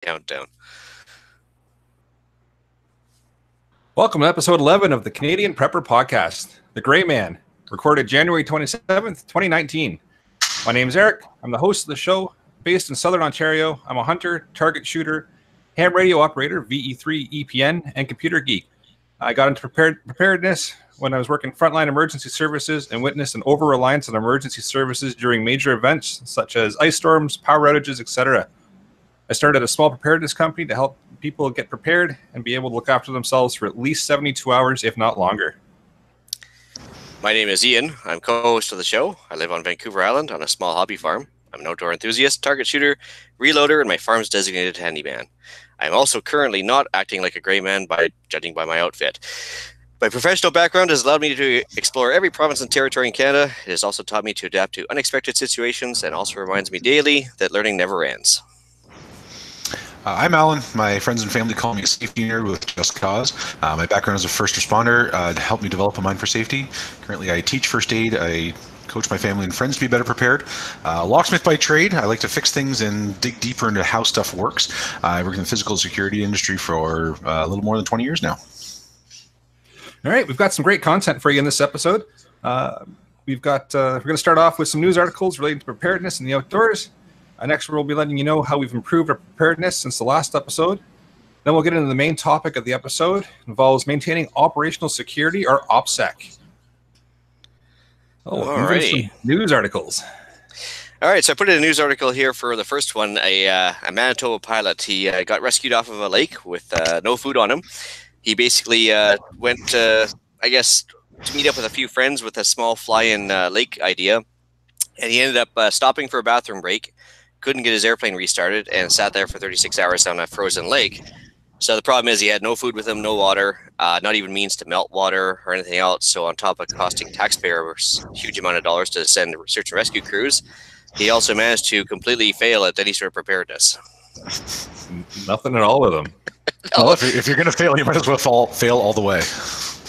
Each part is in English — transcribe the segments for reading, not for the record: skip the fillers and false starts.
Countdown. Welcome to episode 11 of the Canadian Prepper Podcast, The Gray Man, recorded January 27th, 2019. My name is Eric. I'm the host of the show, based in Southern Ontario. I'm a hunter, target shooter, ham radio operator, VE3, EPN, and computer geek. I got into preparedness when I was working frontline emergency services and witnessed an over-reliance on emergency services during major events such as ice storms, power outages, etc. I started a small preparedness company to help people get prepared and be able to look after themselves for at least 72 hours, if not longer. My name is Ian. I'm co-host of the show. I live on Vancouver Island on a small hobby farm. I'm an outdoor enthusiast, target shooter, reloader, and my farm's designated handyman. I'm also currently not acting like a gray man by judging by my outfit. My professional background has allowed me to explore every province and territory in Canada. It has also taught me to adapt to unexpected situations and also reminds me daily that learning never ends. I'm Alan. My friends and family call me a safety nerd with Just Cause. My background as a first responder helped me develop a mind for safety. Currently, I teach first aid. I coach my family and friends to be better prepared. Locksmith by trade. I like to fix things and dig deeper into how stuff works. I work in the physical security industry for a little more than 20 years now. All right, we've got some great content for you in this episode. We're going to start off with some news articles relating to preparedness in the outdoors. Next, we'll be letting you know how we've improved our preparedness since the last episode. Then we'll get into the main topic of the episode. It involves maintaining operational security, or OPSEC. Some news articles. All right, so I put in a news article here for the first one. A Manitoba pilot, he got rescued off of a lake with no food on him. He basically went, to meet up with a few friends with a small fly-in lake idea. And he ended up stopping for a bathroom break. Couldn't get his airplane restarted and sat there for 36 hours down a frozen lake. So the problem is he had no food with him, no water, not even means to melt water or anything else. So on top of costing taxpayers a huge amount of dollars to send search and rescue crews, he also managed to completely fail at any sort of preparedness. Nothing at all with him. No. Well, if you're going to fail, you might as well fail all the way.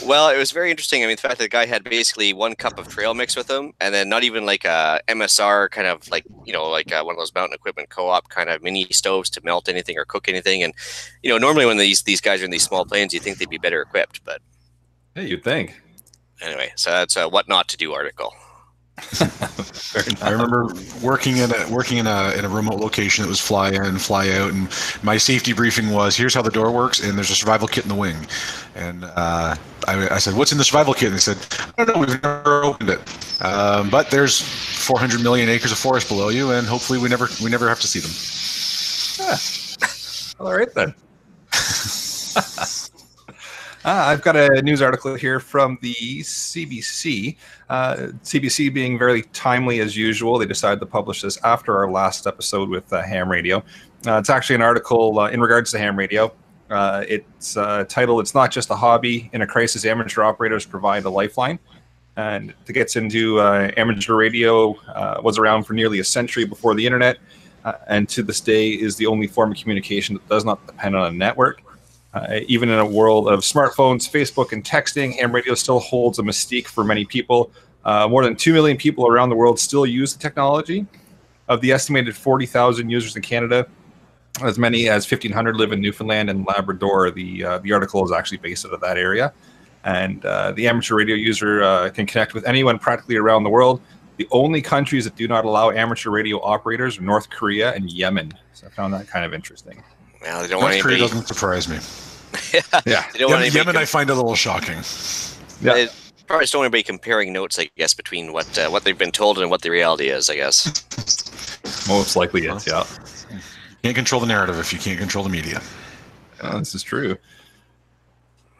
Well, it was very interesting. I mean, the fact that the guy had basically 1 cup of trail mix with him, and then not even like a MSR kind of like one of those mountain equipment co-op kind of mini stoves to melt anything or cook anything. And normally when these guys are in these small planes, you think they'd be better equipped, but hey, you'd think. Anyway, so that's a what not to do article. I remember working in a remote location that was fly in, fly out, and my safety briefing was, here's how the door works, and there's a survival kit in the wing. And I said, what's in the survival kit? And they said, I don't know, we've never opened it. But there's 400 million acres of forest below you, and hopefully we never have to see them. Yeah. All right then. I've got a news article here from the CBC. CBC being very timely as usual. They decided to publish this after our last episode with ham radio. It's actually an article in regards to ham radio. It's titled, "It's Not Just a Hobby. In a Crisis, Amateur Operators Provide a Lifeline." And it gets into amateur radio was around for nearly a century before the internet, and to this day is the only form of communication that does not depend on a network. Even in a world of smartphones, Facebook, and texting, ham radio still holds a mystique for many people. More than 2 million people around the world still use the technology. Of the estimated 40,000 users in Canada, as many as 1,500 live in Newfoundland and Labrador. The article is actually based out of that area. And the amateur radio user can connect with anyone practically around the world. The only countries that do not allow amateur radio operators are North Korea and Yemen. So I found that kind of interesting. Well, they don't North want Korea anybody... doesn't surprise me. Yeah. They don't want Yemen I find a little shocking. Yeah. They probably just don't want anybody comparing notes, I guess, between what they've been told and what the reality is, I guess. Most likely is, yeah. You can't control the narrative if you can't control the media. This is true.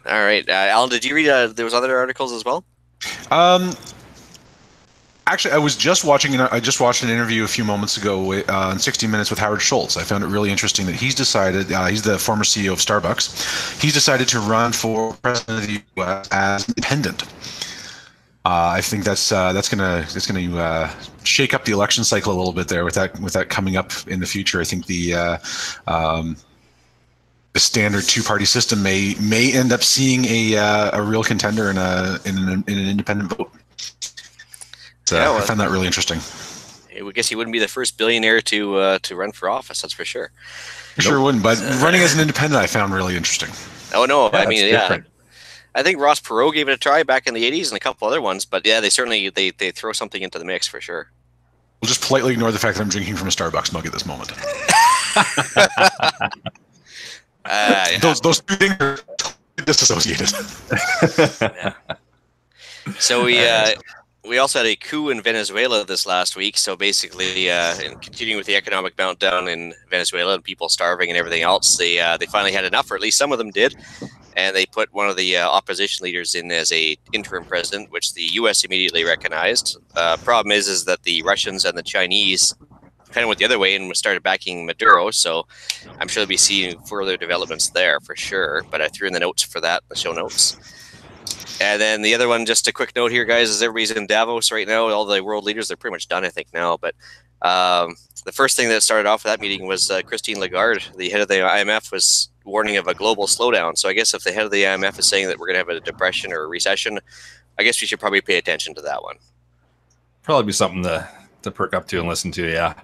All right. Alan, did you read there was other articles as well? Actually, I just watched an interview a few moments ago on 60 Minutes with Howard Schultz. I found it really interesting that he's decided, he's the former CEO of Starbucks, he's decided to run for president of the U.S. as independent. I think that's gonna shake up the election cycle a little bit there with that coming up in the future. I think the standard two-party system may end up seeing a real contender in an independent vote. So I found that really interesting. I guess he wouldn't be the first billionaire to run for office. That's for sure. Sure wouldn't, but running as an independent I found really interesting. Oh no, Yeah, I mean, different. I think Ross Perot gave it a try back in the '80s and a couple other ones, but yeah, they certainly they throw something into the mix for sure. We'll just politely ignore the fact that I'm drinking from a Starbucks mug at this moment. Yeah. Those two things are totally disassociated. Yeah. So we also had a coup in Venezuela this last week. So basically, continuing with the economic meltdown in Venezuela and people starving and everything else, they finally had enough, or at least some of them did, and they put one of the opposition leaders in as a interim president, which the U.S. immediately recognized. Problem is that the Russians and the Chinese kind of went the other way and started backing Maduro. So I'm sure they'll be seeing further developments there for sure. But I threw in the notes for that, the show notes. And then the other one, just a quick note here, guys, is everybody's in Davos right now. All the world leaders, they're pretty much done, I think, now. But the first thing that started off with that meeting was Christine Lagarde, the head of the IMF, was warning of a global slowdown. So I guess if the head of the IMF is saying that we're going to have a depression or a recession, I guess we should probably pay attention to that one. Probably be something to perk up to and listen to, yeah.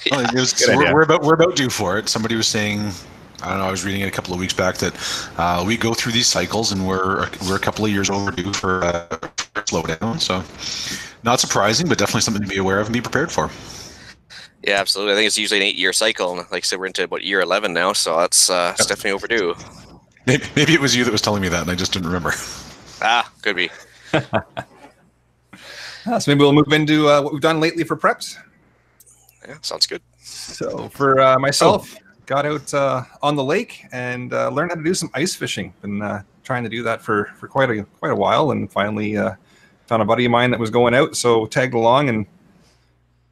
Well, we're about due for it. Somebody was saying, I don't know, I was reading it a couple of weeks back that we go through these cycles and we're a couple of years overdue for a slowdown. So not surprising, but definitely something to be aware of and be prepared for. Yeah, absolutely. I think it's usually an 8-year cycle. And like I said, we're into about year 11 now, so it's definitely overdue. Maybe it was you that was telling me that and I just didn't remember. Could be. So maybe we'll move into what we've done lately for preps. Yeah, sounds good. So for myself, got out on the lake and learned how to do some ice fishing. Been trying to do that for quite a while, and finally found a buddy of mine that was going out, so tagged along and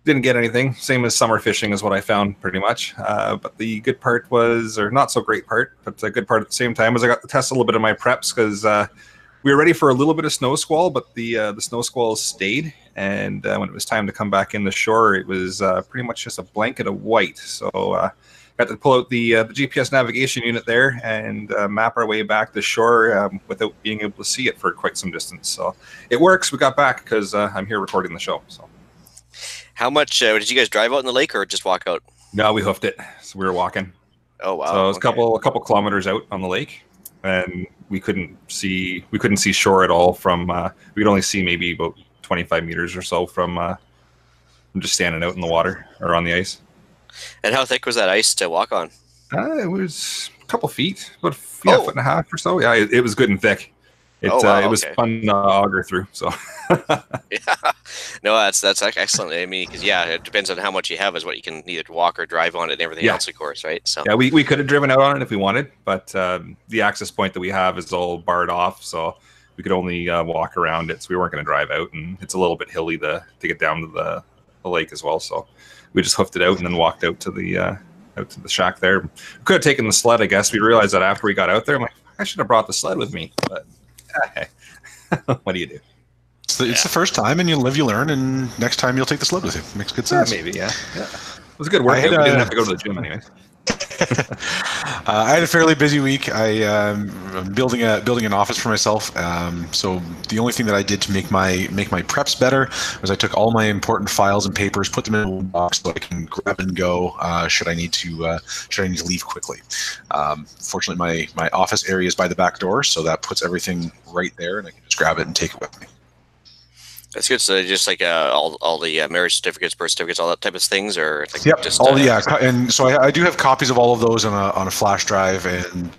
didn't get anything. Same as summer fishing is what I found pretty much. But the good part was, or not so great part, but the good part at the same time was I got to test a little bit of my preps because we were ready for a little bit of snow squall, but the snow squall stayed. And when it was time to come back in the shore, it was pretty much just a blanket of white. So got to pull out the GPS navigation unit there and map our way back to shore without being able to see it for quite some distance. So it works. We got back because I'm here recording the show. So how much did you guys drive out in the lake or just walk out? No, we hoofed it. So we were walking. Oh wow! So it was a couple kilometers out on the lake, and we couldn't see shore at all from. We could only see maybe about 25 meters or so from just standing out in the water or on the ice. And how thick was that ice to walk on? It was a couple feet, about a foot and a half or so. Yeah, it was good and thick. It was fun to auger through. So yeah, no, that's excellent. I mean, because it depends on how much you have, is what you can either walk or drive on it, and everything else, of course, right? So yeah, we could have driven out on it if we wanted, but the access point that we have is all barred off, so we could only walk around it. So we weren't going to drive out, and it's a little bit hilly to get down to the lake as well. So we just hoofed it out and then walked out to the shack there. We could have taken the sled, I guess. We realized that after we got out there. I'm like, I should have brought the sled with me, but hey, what do you do? It's the first time, and you live, you learn, and next time you'll take the sled with you. Makes good sense. Yeah, maybe, yeah. It was a good workout. We didn't have to go to the gym anyway. I had a fairly busy week. I'm building an office for myself. So the only thing that I did to make my preps better was I took all my important files and papers, put them in a box so I can grab and go should I need to leave quickly. Fortunately, my office area is by the back door, so that puts everything right there, and I can just grab it and take it with me. That's good. So just like all the marriage certificates, birth certificates, all that type of things, or like just and so I do have copies of all of those on a flash drive, and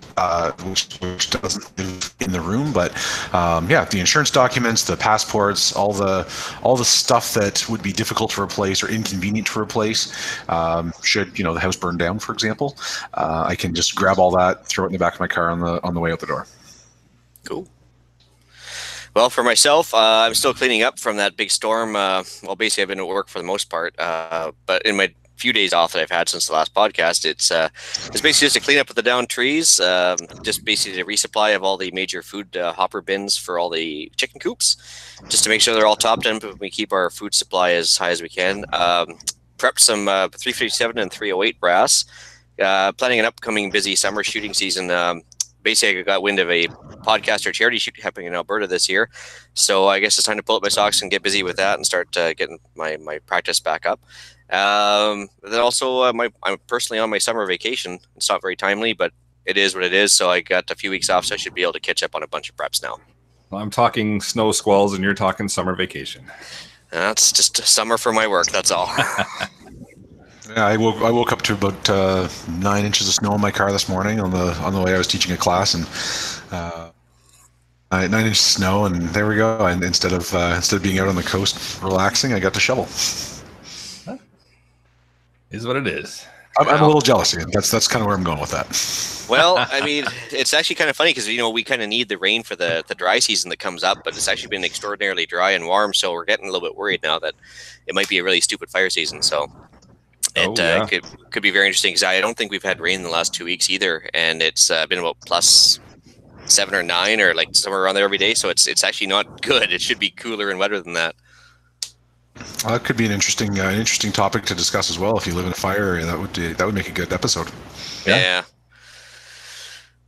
which doesn't live in the room, but the insurance documents, the passports, all the stuff that would be difficult to replace or inconvenient to replace, should the house burn down, for example, I can just grab all that, throw it in the back of my car on the way out the door. Cool. Well, for myself, I'm still cleaning up from that big storm. Basically, I've been at work for the most part. But in my few days off that I've had since the last podcast, it's basically just to clean up with the downed trees, just basically a resupply of all the major food hopper bins for all the chicken coops, just to make sure they're all topped in, but we keep our food supply as high as we can. Prepped some 357 and 308 brass. Planning an upcoming busy summer shooting season. basically I got wind of a podcast or charity shoot happening in Alberta this year. So I guess it's time to pull up my socks and get busy with that and start getting my practice back up. Then also I'm personally on my summer vacation. It's not very timely, but it is what it is. So I got a few weeks off, so I should be able to catch up on a bunch of preps now. Well, I'm talking snow squalls and you're talking summer vacation. That's just summer for my work. That's all. Yeah, I woke up to about 9 inches of snow in my car this morning on the way I was teaching a class, and 9 inches of snow, and there we go. And instead of being out on the coast relaxing, I got to shovel. Is what it is. I'm a little jealous. That's kind of where I'm going with that. Well, I mean, it's actually kind of funny because, we kind of need the rain for the dry season that comes up, but it's actually been extraordinarily dry and warm, so we're getting a little bit worried now that it might be a really stupid fire season. So it could be very interesting because I don't think we've had rain in the last 2 weeks either, and it's been about +7 or 9 or like somewhere around there every day, so it's actually not good. It should be cooler and wetter than that. That could be an interesting topic to discuss as well. If you live in a fire area, that would make a good episode. Yeah.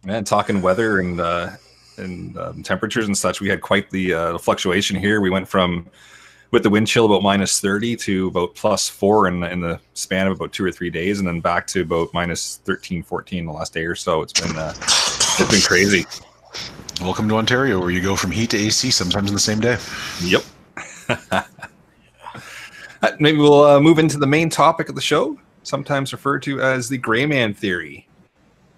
Man, talking weather and temperatures and such, we had quite the fluctuation here. We went from, with the wind chill, about -30 to about +4 in the span of about 2 or 3 days, and then back to about -13, 14 the last day or so. It's been crazy. Welcome to Ontario, where you go from heat to AC sometimes in the same day. Yep. Maybe we'll move into the main topic of the show, sometimes referred to as the gray man theory.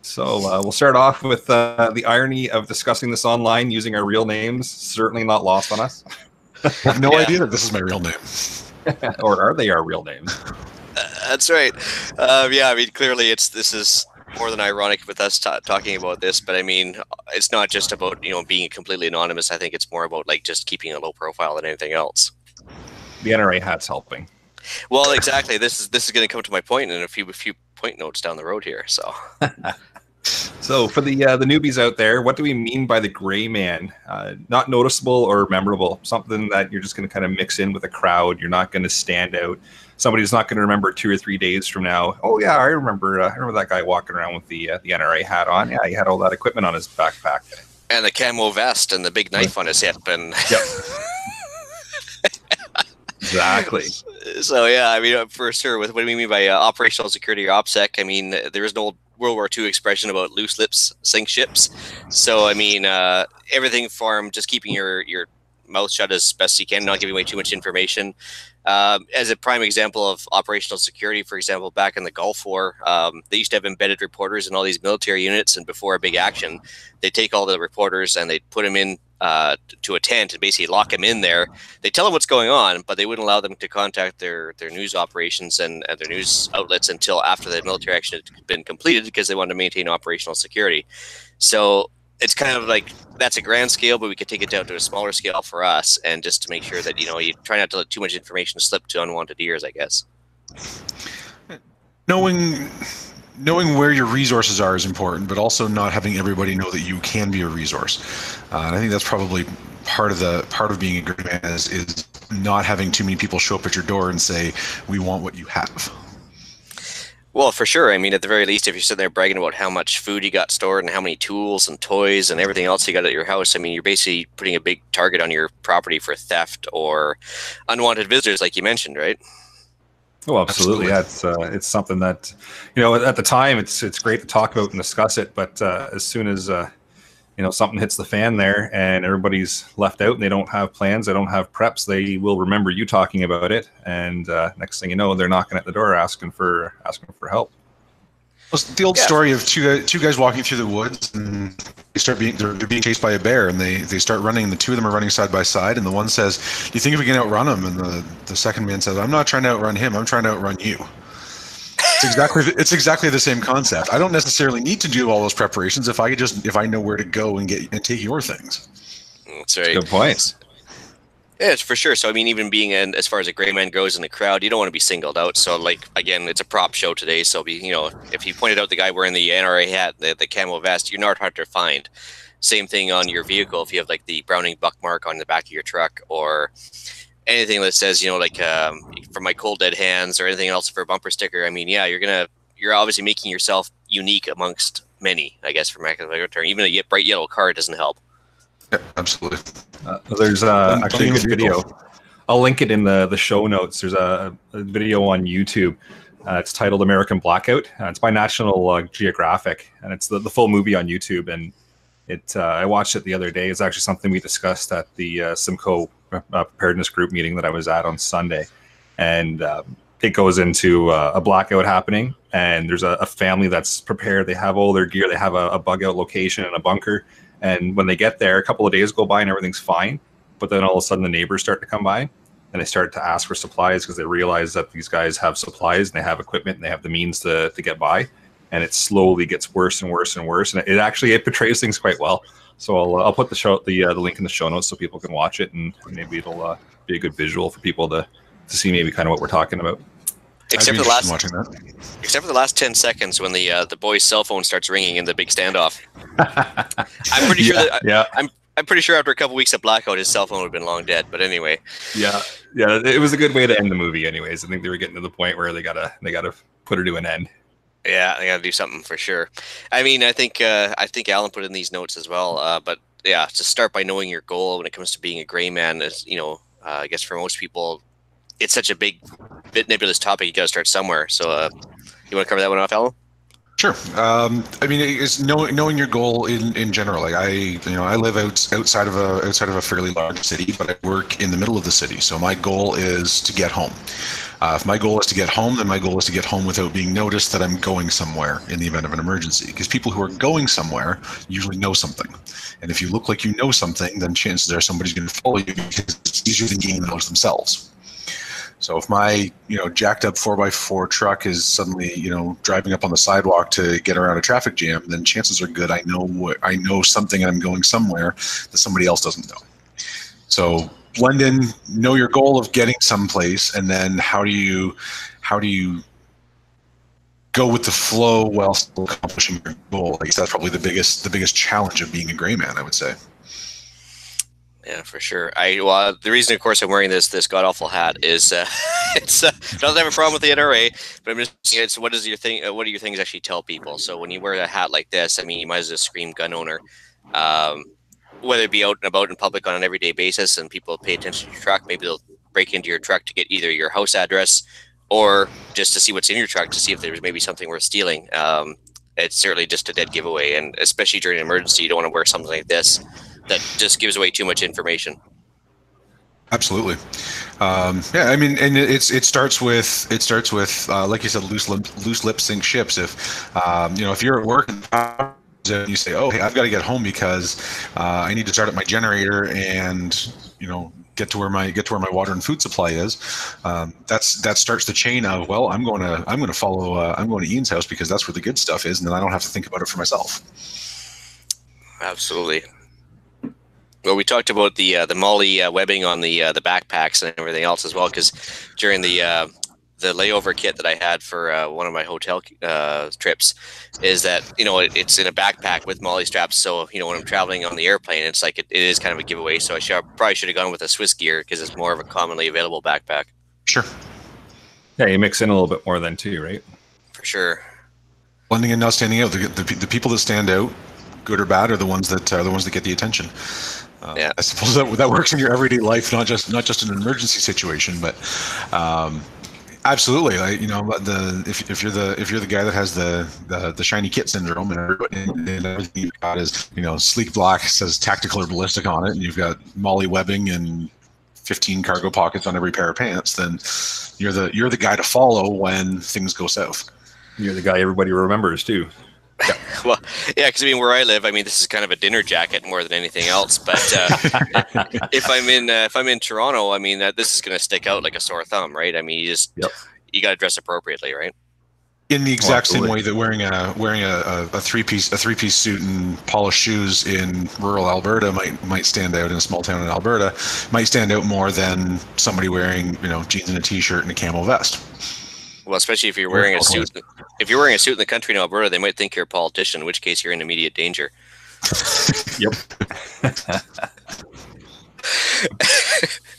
So we'll start off with the irony of discussing this online using our real names, certainly not lost on us. I have no idea that this is my real name. Or are they our real names? That's right. Yeah, I mean, clearly this is more than ironic with us talking about this, but I mean, it's not just about, being completely anonymous. I think it's more about like just keeping a low profile than anything else. The NRA hat's helping. Well, exactly. This is going to come to my point in a few point notes down the road here. So, so for the newbies out there, what do we mean by the gray man? Not noticeable or memorable. Something that you're just going to kind of mix in with a crowd. You're not going to stand out. Somebody's not going to remember 2 or 3 days from now. Oh yeah, I remember that guy walking around with the NRA hat on. Yeah, he had all that equipment on his backpack and the camo vest and the big knife on his hip. And yep. Exactly. So yeah, I mean, for sure. What do we mean by operational security or OPSEC? I mean, there is an old World War II expression about loose lips sink ships. So I mean, everything from just keeping your mouth shut as best you can, not giving away too much information. As a prime example of operational security, for example, back in the Gulf War, they used to have embedded reporters in all these military units, and before a big action, they take all the reporters and they put them in to a tent and basically lock them in there. They tell them what's going on, but they wouldn't allow them to contact their news operations and their news outlets until after the military action had been completed, because they wanted to maintain operational security. So it's kind of like, that's a grand scale, but we could take it down to a smaller scale for us, and just to make sure that, you try not to let too much information slip to unwanted ears, I guess. Knowing where your resources are is important, but also not having everybody know that you can be a resource. And I think that's probably part of being a gray man is not having too many people show up at your door and say, we want what you have. Well, for sure. I mean, at the very least, if you're sitting there bragging about how much food you got stored and how many tools and toys and everything else you got at your house, I mean, you're basically putting a big target on your property for theft or unwanted visitors, like you mentioned, right? Oh, absolutely. Yeah, it's something that, at the time it's great to talk about and discuss it, but as soon as something hits the fan there and everybody's left out and they don't have plans, they don't have preps, they will remember you talking about it, and next thing you know, they're knocking at the door asking for help. Well, it's the old story of two guys walking through the woods, and they're being chased by a bear, and they start running, and the two of them are running side by side, and the one says, do you think we can outrun him? And the second man says, I'm not trying to outrun him, I'm trying to outrun you. It's exactly the same concept. I don't necessarily need to do all those preparations if I know where to go and take your things. That's right. Good points. Yeah, it's for sure. So, I mean, even being as far as a gray man goes in the crowd, you don't want to be singled out. So, like, again, it's a prop show today. So, if you pointed out the guy wearing the NRA hat, the camo vest, you're not hard to find. Same thing on your vehicle. If you have, like, the Browning buck mark on the back of your truck, or anything that says, from my cold dead hands, or anything else for a bumper sticker. I mean, yeah, you're obviously making yourself unique amongst many, I guess, for lack of a better term. Even a bright yellow car doesn't help. Yeah, absolutely. There's actually a good video. I'll link it in the show notes. There's a video on YouTube. It's titled American Blackout. It's by National Geographic, and it's the full movie on YouTube. And I watched it the other day. It's actually something we discussed at the Simcoe preparedness group meeting that I was at on Sunday. And it goes into a blackout happening, and there's a family that's prepared. They have all their gear. They have a bug out location and a bunker. And when they get there, a couple of days go by and everything's fine. But then all of a sudden the neighbors start to come by and they start to ask for supplies because they realize that these guys have supplies and they have equipment and they have the means to get by. And it slowly gets worse and worse and worse. And it portrays things quite well. So I'll put the link in the show notes so people can watch it, and maybe it'll be a good visual for people to see maybe kind of what we're talking about. Except for the last 10 seconds when the boy's cell phone starts ringing in the big standoff. I'm pretty sure I'm pretty sure after a couple weeks of blackout, his cell phone would have been long dead. But anyway. Yeah. It was a good way to end the movie anyways. I think they were getting to the point where they gotta put it to an end. Yeah, they gotta do something for sure. I mean, I think Alan put in these notes as well. But yeah, to start by knowing your goal when it comes to being a gray man is, I guess for most people, it's such a big, nebulous topic. You got to start somewhere. So, you want to cover that one off, Alan? Sure. I mean, it's knowing your goal in general. Like I live outside of a fairly large city, but I work in the middle of the city. So my goal is to get home. If my goal is to get home, then my goal is to get home without being noticed that I'm going somewhere in the event of an emergency. Because people who are going somewhere usually know something. And if you look like you know something, then chances are somebody's going to follow you because it's easier than getting knowledge themselves. So if my, jacked up 4x4 truck is suddenly, driving up on the sidewalk to get around a traffic jam, then chances are good I know something and I'm going somewhere that somebody else doesn't know. So blend in, know your goal of getting someplace, and then how do you go with the flow while still accomplishing your goal? I guess that's probably the biggest challenge of being a gray man, I would say. Yeah, for sure. The reason, of course, I'm wearing this god awful hat is it's doesn't have a problem with the NRA, but I'm just what are your things actually tell people? So when you wear a hat like this, I mean, you might as well scream gun owner, whether it be out and about in public on an everyday basis, and people pay attention to your truck. Maybe they'll break into your truck to get either your house address or just to see what's in your truck to see if there's maybe something worth stealing. It's certainly just a dead giveaway, and especially during an emergency, you don't want to wear something like this that just gives away too much information. Absolutely. I mean, and it starts with like you said, loose lips sink ships. If you're at work and you say, oh, hey, I've got to get home because I need to start up my generator and get to where my water and food supply is. That starts the chain of, well, I'm going to Ian's house because that's where the good stuff is, and then I don't have to think about it for myself. Absolutely. Well, we talked about the MOLLE webbing on the backpacks and everything else as well, because during the layover kit that I had for one of my hotel trips is that it's in a backpack with MOLLE straps. So when I'm traveling on the airplane, it's like it is kind of a giveaway. So I probably should have gone with a Swiss Gear because it's more of a commonly available backpack. Sure. Yeah, you mix in a little bit more then too, right? For sure. Blending and not standing out. The people that stand out, good or bad, are the ones that get the attention. Yeah, I suppose that works in your everyday life, not just in an emergency situation, but absolutely. If you're the guy that has the shiny kit syndrome and everything you've got is sleek black, says tactical or ballistic on it, and you've got MOLLE webbing and 15 cargo pockets on every pair of pants, then you're the guy to follow when things go south. You're the guy everybody remembers too. Yeah. Well, yeah, because where I live, this is kind of a dinner jacket more than anything else. But if I'm in Toronto, this is going to stick out like a sore thumb, right? You got to dress appropriately, right? In the exact same way that wearing a three-piece suit and polished shoes in rural Alberta might stand out in a small town in Alberta, might stand out more than somebody wearing jeans and a t-shirt and a camo vest. Well, especially if you're wearing a suit. If you're wearing a suit in the country in Alberta, they might think you're a politician, in which case you're in immediate danger. Yep.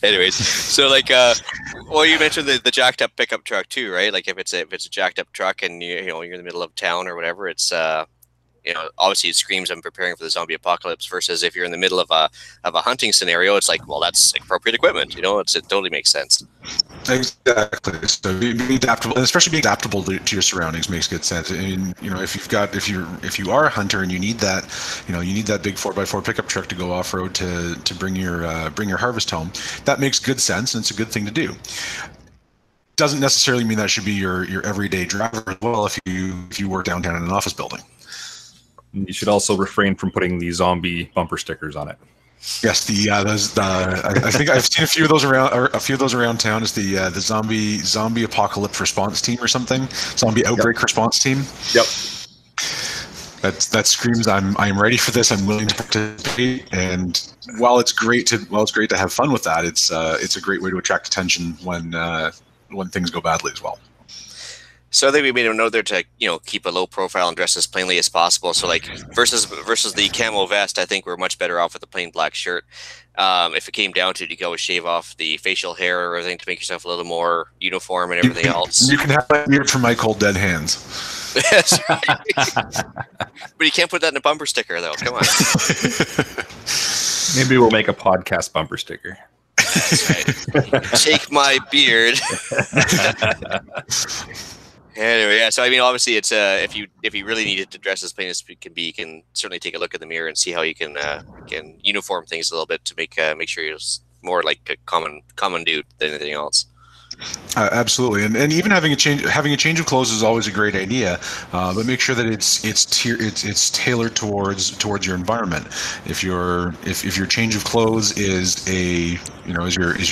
Anyways, so you mentioned the jacked up pickup truck too, right? Like if it's a jacked up truck and you're in the middle of town or whatever, it's obviously it screams I'm preparing for the zombie apocalypse, versus if you're in the middle of a hunting scenario, it's like, well, that's appropriate equipment. It totally makes sense. Exactly. So being adaptable, and especially being adaptable to your surroundings, makes good sense. I mean, if you are a hunter and you need that, you need that big 4x4 pickup truck to go off road to bring your harvest home. That makes good sense, and it's a good thing to do. Doesn't necessarily mean that should be your everyday driver as well. If you work downtown in an office building, you should also refrain from putting the zombie bumper stickers on it. Yes, I think I've seen a few of those around town. It's the zombie apocalypse response team or something, zombie outbreak response team. Yep. That screams I'm ready for this. I'm willing to participate. And while it's great to have fun with that, it's a great way to attract attention when things go badly as well. So I think we made a note there to keep a low profile and dress as plainly as possible. So like versus the camo vest, I think we're much better off with a plain black shirt. If it came down to it, you could always shave off the facial hair or everything to make yourself a little more uniform and everything else. You can have that beard for my cold dead hands. That's right. But you can't put that in a bumper sticker though. Come on. Maybe we'll make a podcast bumper sticker. That's right. Take my beard. Anyway, yeah. So I mean, obviously, it's if you really need it to dress as plain as it can be, you can certainly take a look in the mirror and see how you can uniform things a little bit to make sure you're more like a common dude than anything else. Absolutely, and even having a change of clothes is always a great idea, but make sure that it's tailored towards your environment. If your change of clothes is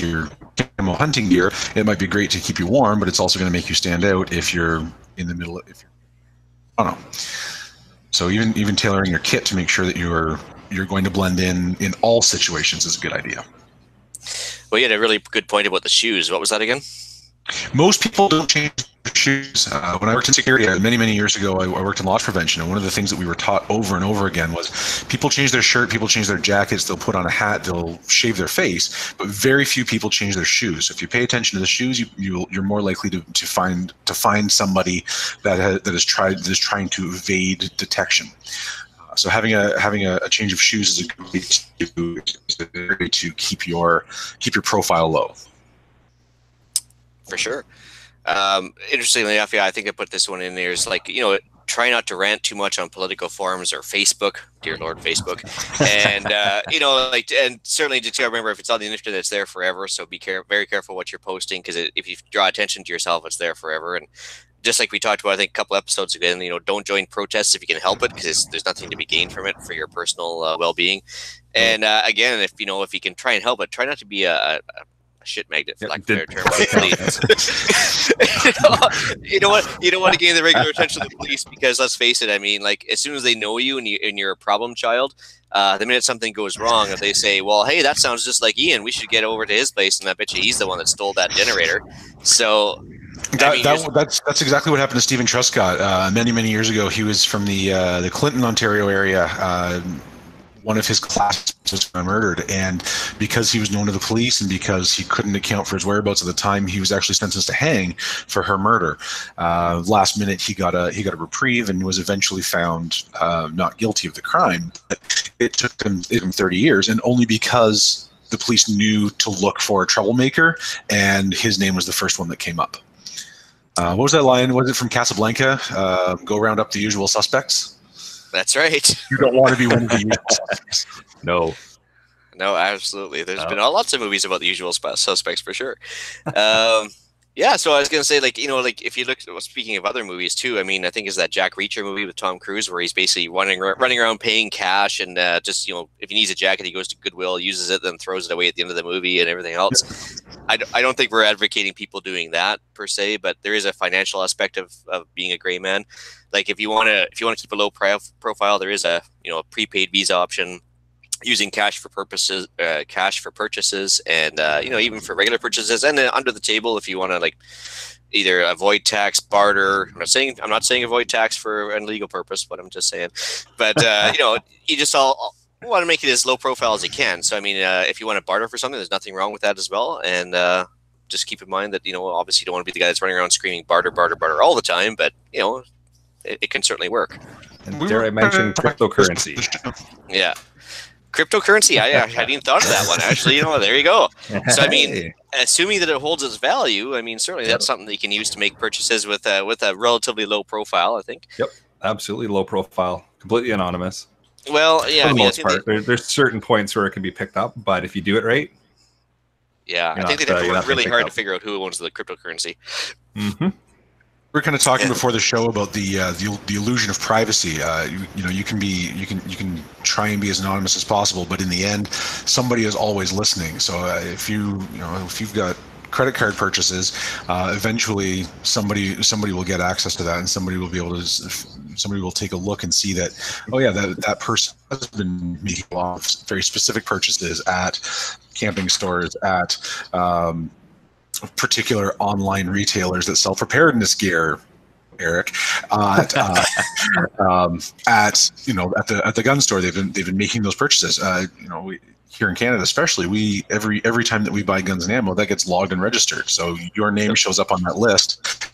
your camo hunting gear, it might be great to keep you warm, but it's also going to make you stand out if you're in the middle. I don't know. So even tailoring your kit to make sure that you're going to blend in all situations is a good idea. Well, you had a really good point about the shoes. What was that again? Most people don't change their shoes. When I worked in security many years ago, I worked in loss prevention, and one of the things that we were taught over and over again was people change their shirt, people change their jackets, they'll put on a hat, they'll shave their face, but very few people change their shoes. If you pay attention to the shoes, you're more likely to find somebody that is trying to evade detection. So having a change of shoes is a good way to keep your profile low. For sure. Interestingly enough, yeah, I think I put this one in there. Is like, try not to rant too much on political forums or Facebook. Dear Lord, Facebook. And and certainly just remember, if it's on the internet, it's there forever. So be very careful what you're posting, because if you draw attention to yourself, it's there forever. And just like we talked about, I think a couple episodes ago, don't join protests if you can help it, because there's nothing to be gained from it for your personal well-being. And again, if you can try and help it, try not to be a shit magnet, for lack of a better term. You don't want to gain the regular attention of the police, because let's face it, I mean, like, as soon as they know you and you're a problem child, the minute something goes wrong, if they say, well, hey, that sounds just like Ian, we should get over to his place, and I bet you he's the one that stole that generator. So that's exactly what happened to Stephen Truscott many years ago. He was from the Clinton, Ontario area. One of his classmates was murdered, and because he was known to the police and because he couldn't account for his whereabouts at the time, he was actually sentenced to hang for her murder. Last minute, he got a reprieve and was eventually found not guilty of the crime. But it took him 30 years, and only because the police knew to look for a troublemaker, and his name was the first one that came up. What was that line? Was it from Casablanca? Go round up the usual suspects. That's right. You don't want to be one of the usual suspects. No, absolutely. There's been lots of movies about the usual suspects for sure. Yeah, so I was going to say, if you look, speaking of other movies too, I mean, I think it's that Jack Reacher movie with Tom Cruise where he's basically running around paying cash, and just, if he needs a jacket, he goes to Goodwill, uses it, then throws it away at the end of the movie and everything else. I don't think we're advocating people doing that per se, but there is a financial aspect of being a gray man. Like, if you want to keep a low profile, there is a prepaid Visa option, using cash for purchases, and even for regular purchases, and then under the table if you want to either avoid tax, barter. I'm not saying avoid tax for an illegal purpose, but I'm just saying. But you just all want to make it as low profile as you can. So I mean, if you want to barter for something, there's nothing wrong with that as well. And just keep in mind that obviously you don't want to be the guy that's running around screaming barter, barter, barter all the time. But it can certainly work. And dare I mention cryptocurrency? Yeah. Cryptocurrency, I hadn't even thought of that one. Actually, there you go. So, I mean, assuming that it holds its value, I mean, certainly that's something that you can use to make purchases with a relatively low profile, I think. Yep, absolutely low profile, completely anonymous. Well, yeah, for the most part, there's certain points where it can be picked up, but if you do it right, yeah, I think they'd have to work really hard to figure out who owns the cryptocurrency. Mm-hmm. We're kind of talking before the show about the illusion of privacy. You can try and be as anonymous as possible, but in the end, somebody is always listening. So if you've got credit card purchases, eventually somebody will get access to that, and somebody will take a look and see that, oh yeah, that person has been making a lot of very specific purchases at camping stores, at particular online retailers that sell preparedness gear, Eric, at the gun store. They've been making those purchases. Here in Canada, especially, every time that we buy guns and ammo, that gets logged and registered. So your name shows up on that list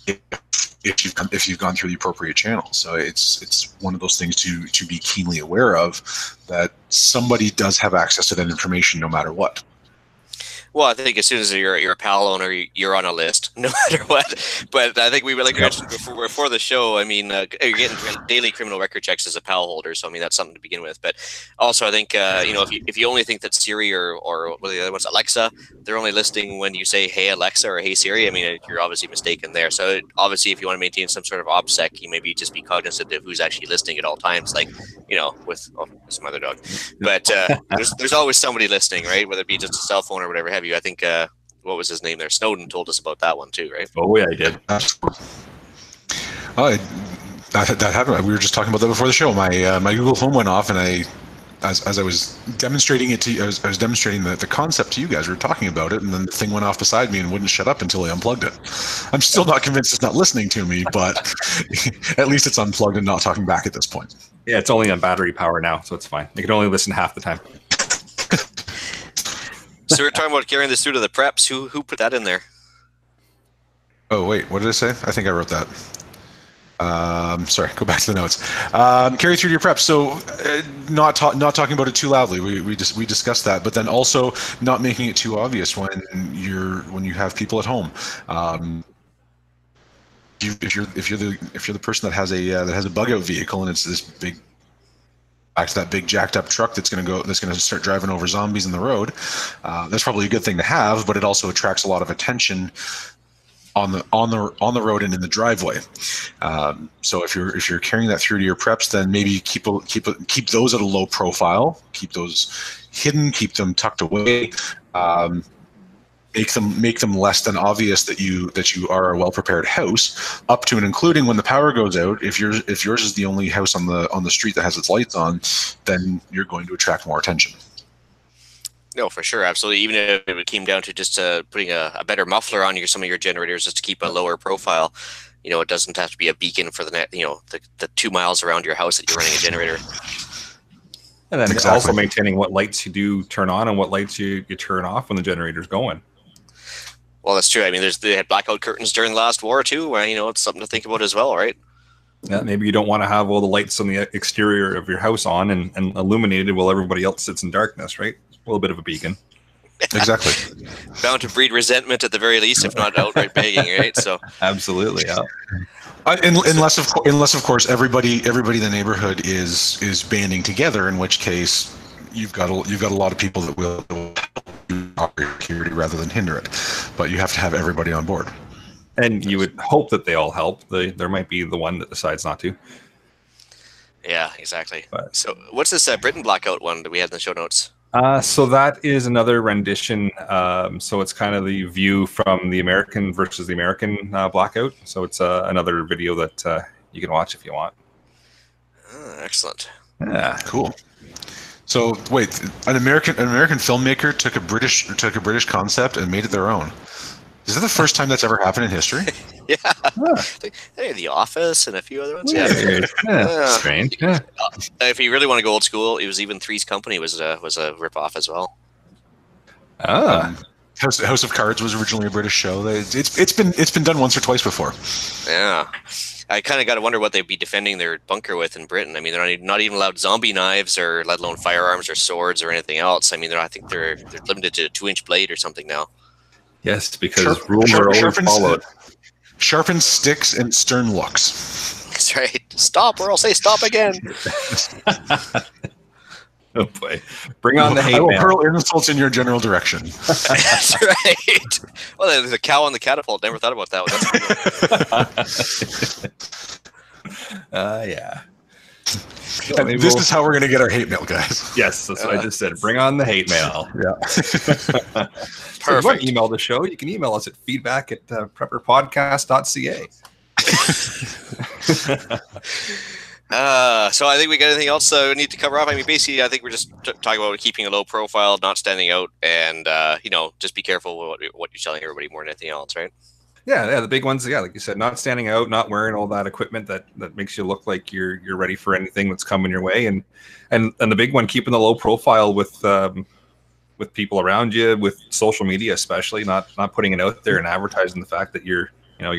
if you've gone through the appropriate channel. So it's one of those things to be keenly aware of, that somebody does have access to that information no matter what. Well, I think as soon as you're a PAL owner, you're on a list, no matter what. But I think we mentioned before the show, I mean, you're getting daily criminal record checks as a PAL holder, so I mean that's something to begin with. But also, I think if you only think that Siri or what are the other ones, Alexa, they're only listing when you say "Hey Alexa" or "Hey Siri," I mean you're obviously mistaken there. So obviously, if you want to maintain some sort of OPSEC, you maybe just be cognizant of who's actually listening at all times, like with some other dog. But there's always somebody listening, right? Whether it be just a cell phone or whatever have you. I think what was his name there? Snowden told us about that one too, right? Oh yeah, he did. That happened. We were just talking about that before the show. My Google Home went off, and as I was demonstrating it to you, I was demonstrating the concept to you guys. We were talking about it, and then the thing went off beside me and wouldn't shut up until I unplugged it. I'm still not convinced it's not listening to me, but at least it's unplugged and not talking back at this point. Yeah, it's only on battery power now, so it's fine. You can only listen half the time. So we're talking about carrying this through to the preps. Who put that in there? Oh wait, what did I say? I think I wrote that. Sorry, go back to the notes. Carry through to your preps. So not talking about it too loudly. We discussed that, but then also not making it too obvious when you have people at home. If you're the person that has a bug out vehicle, and it's this big, back to that big jacked up truck that's going to start driving over zombies in the road, that's probably a good thing to have, but it also attracts a lot of attention on the road and in the driveway. So if you're carrying that through to your preps, then maybe keep those at a low profile, keep those hidden, keep them tucked away. Make them less than obvious that you are a well-prepared house, up to and including when the power goes out. If yours is the only house on the street that has its lights on, then you're going to attract more attention. No, for sure, absolutely. Even if it came down to just putting a better muffler on some of your generators, just to keep a lower profile. It doesn't have to be a beacon for the 2 miles around your house that you're running a generator. And then also maintaining what lights you do turn on and what lights you turn off when the generator's going. Well, that's true. I mean, they had blackout curtains during the last war too, where it's something to think about as well, right? Yeah, maybe you don't want to have all the lights on the exterior of your house on and illuminated while everybody else sits in darkness, right? A little bit of a beacon. Exactly. Bound to breed resentment at the very least, if not outright begging, right? So absolutely, yeah. Unless of course everybody in the neighborhood is banding together, in which case you've got a lot of people that will operate security rather than hinder it. But you have to have everybody on board. And you would hope that they all help. There might be the one that decides not to. Yeah, exactly. So what's this Britain blackout one that we had in the show notes? So that is another rendition. So it's kind of the view from the American versus the American blackout. So it's another video that you can watch if you want. Excellent. Yeah, cool. So wait, an American filmmaker took a British concept and made it their own. Is that the first time that's ever happened in history? Yeah. Hey, The Office and a few other ones. Yeah. Strange. Yeah. If you really want to go old school, it was even Three's Company was a rip-off as well. House of Cards was originally a British show. It's been done once or twice before. Yeah. I kind of got to wonder what they'd be defending their bunker with in Britain. I mean, they're not even allowed zombie knives, or let alone firearms or swords or anything else. I mean, I think they're limited to a 2-inch blade or something now. Yes, because rules are always followed. Sharpened sticks and stern looks. That's right. Stop, or I'll say stop again. Oh boy! Bring on the hate I will mail. hurl insults in your general direction. That's right. Well, there's a cow on the catapult. Never thought about that one. Yeah. This is how we're going to get our hate mail, guys. Yes, that's what I just said. Bring on the hate mail. Yeah. Perfect. So if you want to email the show, you can email us at feedback@prepperpodcast.ca. So I think we got anything else we need to cover off. I mean, basically, I think we're just talking about keeping a low profile, not standing out, and just be careful with what you're telling everybody more than anything else, right? Yeah, the big ones. Yeah, like you said, not standing out, not wearing all that equipment that makes you look like you're ready for anything that's coming your way, and the big one, keeping the low profile with people around you, with social media especially, not putting it out there and advertising the fact that you're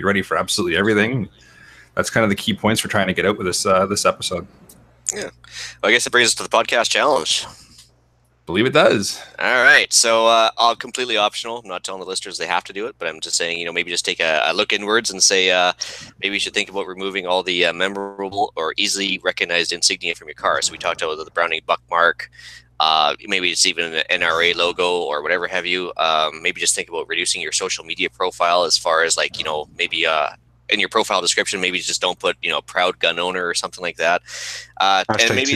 ready for absolutely everything. That's kind of the key points we're trying to get out with this episode. Yeah, well, I guess it brings us to the podcast challenge. Believe it does. All right, so I'll completely optional. I'm not telling the listeners they have to do it, but I'm just saying, maybe just take a look inwards and say, maybe you should think about removing all the memorable or easily recognized insignia from your car. So we talked about the Browning buck mark. Maybe it's even an NRA logo or whatever have you. Maybe just think about reducing your social media profile as far as maybe in your profile description, maybe just don't put, proud gun owner or something like that. And maybe,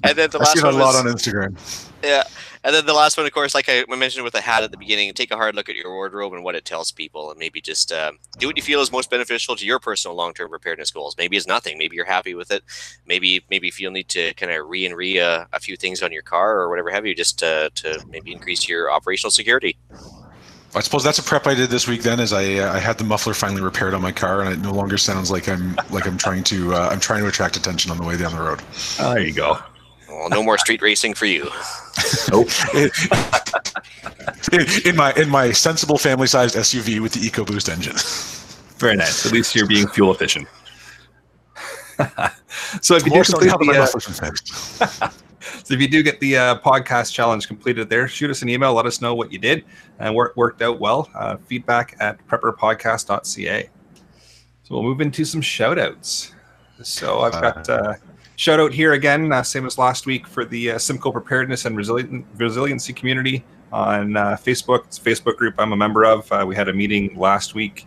and then the last one a lot on Instagram. Yeah. And then the last one, of course, like I mentioned with the hat at the beginning, take a hard look at your wardrobe and what it tells people, and maybe just do what you feel is most beneficial to your personal long-term preparedness goals. Maybe it's nothing. Maybe you're happy with it. Maybe if you'll need to kind of re a few things on your car or whatever have you, just to maybe increase your operational security. I suppose that's a prep I did this week. Then, as I had the muffler finally repaired on my car, and it no longer sounds like I'm trying to attract attention on the way down the road. Oh, there you go. Well, no more street racing for you. Nope. in my sensible family-sized SUV with the EcoBoost engine. Very nice. At least you're being fuel efficient. So if you do get the podcast challenge completed there, shoot us an email. Let us know what you did and worked out well. Feedback@prepperpodcast.ca. So we'll move into some shout-outs. So I've got shout out here again, same as last week, for the Simcoe Preparedness and Resiliency community on Facebook. It's a Facebook group I'm a member of. We had a meeting last week.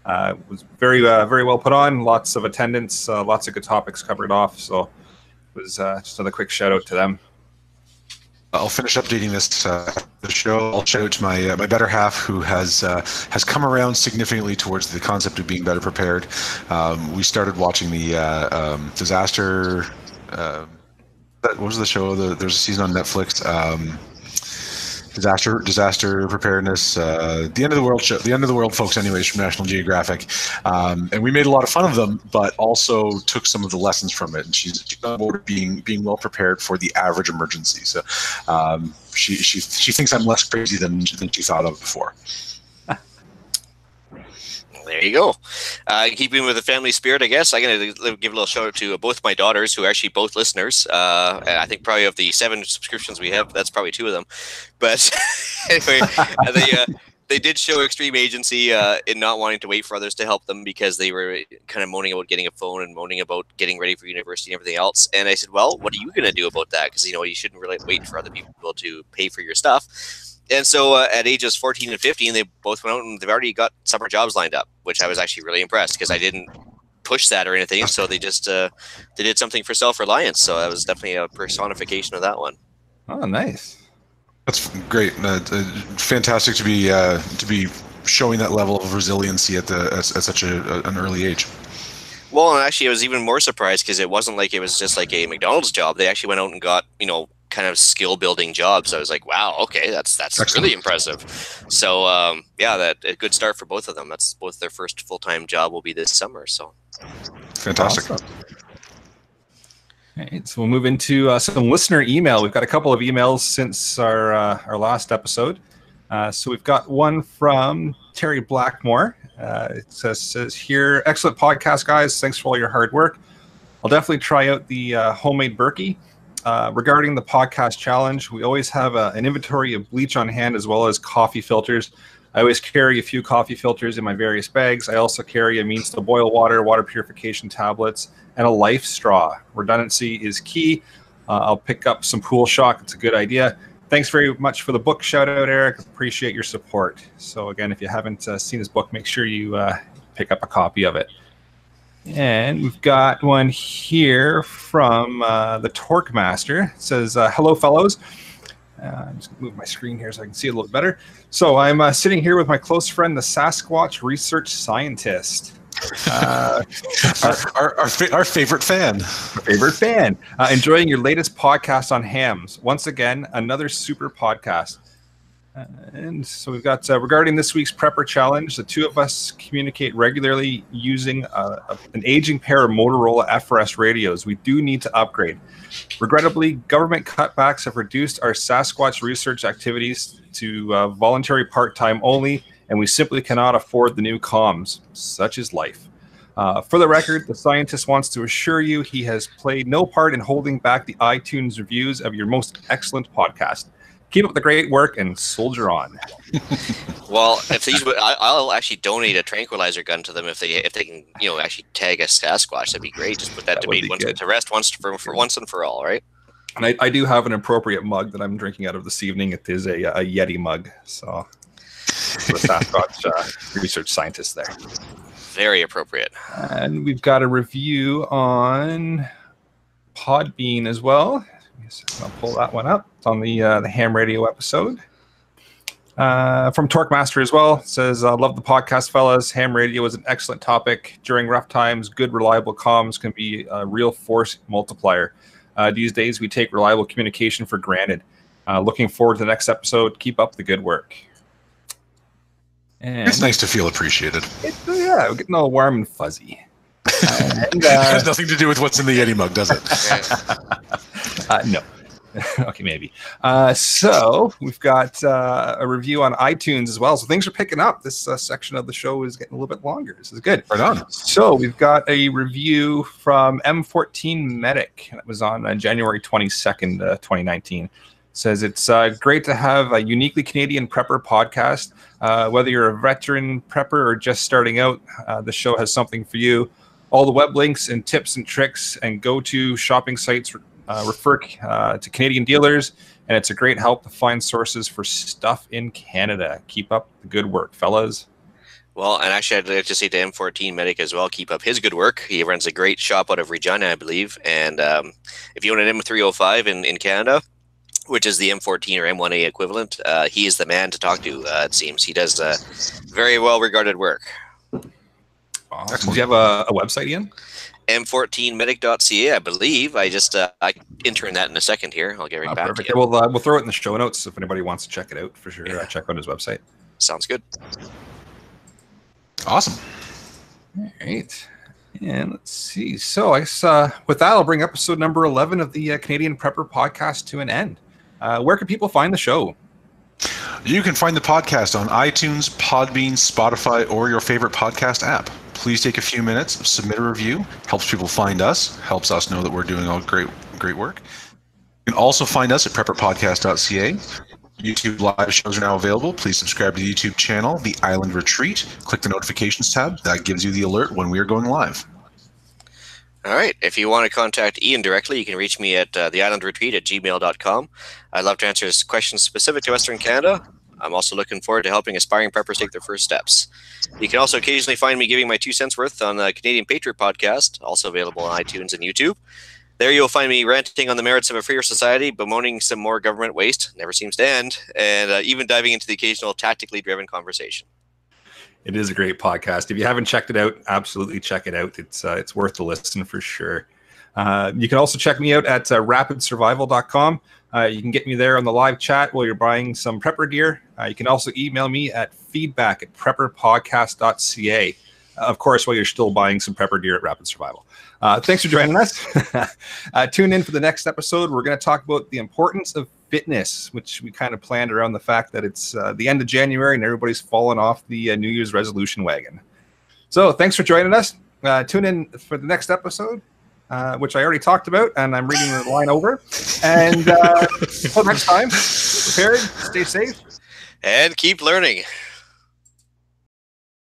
It was very well put on. Lots of attendance, lots of good topics covered off. So it was just another quick shout out to them. I'll finish updating this the show. I'll shout out to my better half, who has come around significantly towards the concept of being better prepared. We started watching the disaster. What was the show? There's a season on Netflix. Disaster preparedness. The end of the world show. The end of the world, folks. Anyways, from National Geographic, and we made a lot of fun of them, but also took some of the lessons from it. And she's on board being well prepared for the average emergency. So she thinks I'm less crazy than she thought of before. There you go. Keeping with the family spirit, I guess, I'm going to give a little shout out to both my daughters, who are actually both listeners. And I think probably of the 7 subscriptions we have, that's probably 2 of them. But anyway, they did show extreme agency in not wanting to wait for others to help them, because they were kind of moaning about getting a phone and moaning about getting ready for university and everything else. And I said, well, what are you going to do about that? Because, you shouldn't really wait for other people to pay for your stuff. And so at ages 14 and 15, they both went out and they've already got summer jobs lined up, which I was actually really impressed, because I didn't push that or anything. So they just they did something for self-reliance. So that was definitely a personification of that one. Oh, nice. That's great. Fantastic to be showing that level of resiliency at such an early age. Well, and actually, I was even more surprised, because it wasn't like it was just like a McDonald's job. They actually went out and got, kind of skill building jobs. I was like, wow, okay, that's really impressive. So that a good start for both of them. That's both their first full-time job will be this summer. So fantastic. Awesome. All right, so we'll move into some listener email. We've got a couple of emails since our last episode. So we've got one from Terry Blackmore, It says here, excellent podcast, guys. Thanks for all your hard work. I'll definitely try out the homemade Berkey. Regarding the podcast challenge, we always have an inventory of bleach on hand as well as coffee filters. I always carry a few coffee filters in my various bags. I also carry a means to boil water, water purification tablets, and a life straw. Redundancy is key. I'll pick up some pool shock. It's a good idea. Thanks very much for the book shout out, Eric. Appreciate your support. So again, if you haven't seen his book, make sure you pick up a copy of it. And we've got one here from the Torque Master. It says, hello, fellows. I'm just going to move my screen here so I can see it a little better. So I'm sitting here with my close friend, the Sasquatch research scientist. Our favorite fan. Enjoying your latest podcast on hams. Once again, another super podcast. And so we've got, regarding this week's Prepper Challenge, the two of us communicate regularly using an aging pair of Motorola FRS radios. We do need to upgrade. Regrettably, government cutbacks have reduced our Sasquatch research activities to voluntary part-time only, and we simply cannot afford the new comms. Such is life. For the record, the scientist wants to assure you he has played no part in holding back the iTunes reviews of your most excellent podcast. Keep up the great work and soldier on. Well, if these, I'll actually donate a tranquilizer gun to them if they can, actually tag a Sasquatch. That'd be great. Just put that debate to rest once and for all, right? And I do have an appropriate mug that I'm drinking out of this evening. It is a Yeti mug. So the Sasquatch research scientist there. Very appropriate. And we've got a review on Podbean as well. I'll pull that one up. It's on the ham radio episode. From Torque Master as well. It says, love the podcast, fellas. Ham radio is an excellent topic. During rough times, good, reliable comms can be a real force multiplier. These days, we take reliable communication for granted. Looking forward to the next episode. Keep up the good work. And it's nice to feel appreciated. We're getting all warm and fuzzy. It has nothing to do with what's in the Yeti mug, does it? No. Okay, maybe. So we've got a review on iTunes as well. So things are picking up. This section of the show is getting a little bit longer. This is good. Right on. So we've got a review from M14 Medic. It was on January 22nd, 2019. It says, it's great to have a uniquely Canadian prepper podcast. Whether you're a veteran prepper or just starting out, the show has something for you. All the web links and tips and tricks and go-to shopping sites refer to Canadian dealers, and it's a great help to find sources for stuff in Canada. Keep up the good work, fellas. Well, and actually, I'd like to say to M14 Medic as well, keep up his good work. He runs a great shop out of Regina, I believe. And if you own an M305 in Canada, which is the M14 or M1A equivalent, he is the man to talk to, it seems. He does very well-regarded work. Awesome. Do you have a website, Ian? M14medic.ca, I believe. I just I intern that in a second here. I'll get right back perfect. to you. We'll throw it in the show notes if anybody wants to check it out for sure. Check out his website. Sounds good. Awesome. All right. And let's see. So I guess with that, I'll bring episode number 11 of the Canadian Prepper Podcast to an end. Where can people find the show? You can find the podcast on iTunes, Podbean, Spotify, or your favorite podcast app. Please take a few minutes, submit a review. Helps people find us, helps us know that we're doing all great work. You can also find us at prepperpodcast.ca. YouTube live shows are now available. Please subscribe to the YouTube channel, The Island Retreat. Click the notifications tab. That gives you the alert when we are going live. All right. If you want to contact Ian directly, you can reach me at theislandretreat@gmail.com. I'd love to answer questions specific to Western Canada. I'm also looking forward to helping aspiring preppers take their first steps. You can also occasionally find me giving my 2 cents worth on the Canadian Patriot podcast, also available on iTunes and YouTube. There you'll find me ranting on the merits of a freer society, bemoaning some more government waste, never seems to end, and even diving into the occasional tactically driven conversation. It is a great podcast. If you haven't checked it out, absolutely check it out. It's worth the listen for sure. You can also check me out at rapidsurvival.com. You can get me there on the live chat while you're buying some prepper gear. You can also email me at feedback@prepperpodcast.ca. Of course, while you're still buying some prepper gear at Rapid Survival. Thanks for joining us. Tune in for the next episode. We're going to talk about the importance of fitness, which we kind of planned around the fact that it's the end of January and everybody's fallen off the New Year's resolution wagon. So thanks for joining us. Tune in for the next episode, which I already talked about, and I'm reading the line over. And until next time, stay prepared, stay safe, and keep learning.